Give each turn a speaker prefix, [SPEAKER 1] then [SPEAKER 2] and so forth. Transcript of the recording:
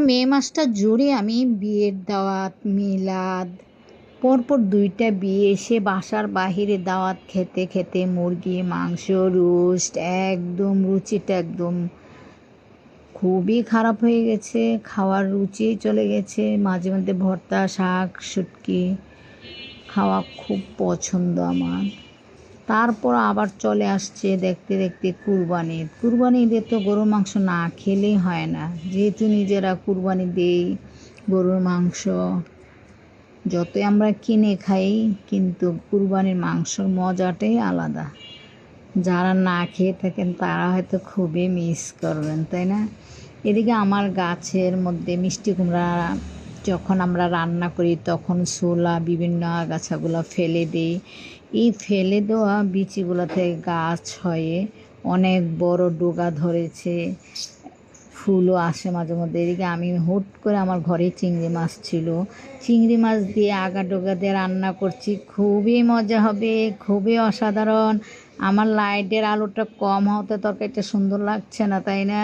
[SPEAKER 1] মে মাসটা জুড়ে আমি বিয়ের দাওয়াত, মিলাদ, পরপর ২টা বিয়ে, এসে বাসার বাহিরে দাওয়াত খেতে খেতে মুরগি, মাংস, রোস্ট, একদম রুচিটা একদম খুবই খারাপ হয়ে গেছে। খাওয়ার রুচি চলে গেছে। মাঝে মধ্যে ভর্তা, শাক, শুটকি খাওয়া খুব পছন্দ আমার। তারপর আবার চলে আসছে দেখতে দেখতে কুরবানি। কুরবানি ঈদে তো গরুর মাংস না খেলেই হয় না। যেহেতু নিজেরা কুরবানি দেই গরুর মাংস, যতই আমরা কিনে খাই কিন্তু কুরবানির মাংসর মজাটাই আলাদা। যারা না খেয়ে থাকেন তারা হয়তো খুবই মিস করবেন, তাই না? এদিকে আমার গাছের মধ্যে মিষ্টি কুমড়া যখন আমরা রান্না করি তখন ছোলা বিভিন্ন আগাছাগুলো ফেলে দিই। এই ফেলে দেওয়া বিচিগুলো থেকে গাছ হয়ে অনেক বড় ডোগা ধরেছে, ফুলও আসে মাঝে মধ্যে। এদিকে আমি হুট করে আমার ঘরে চিংড়ি মাছ ছিল, চিংড়ি মাছ দিয়ে আগা ডোগা দিয়ে রান্না করছি। খুবই মজা হবে, খুবই অসাধারণ। আমার লাইটের আলোটা কম হতে তরকারিটা সুন্দর লাগছে না, তাই না?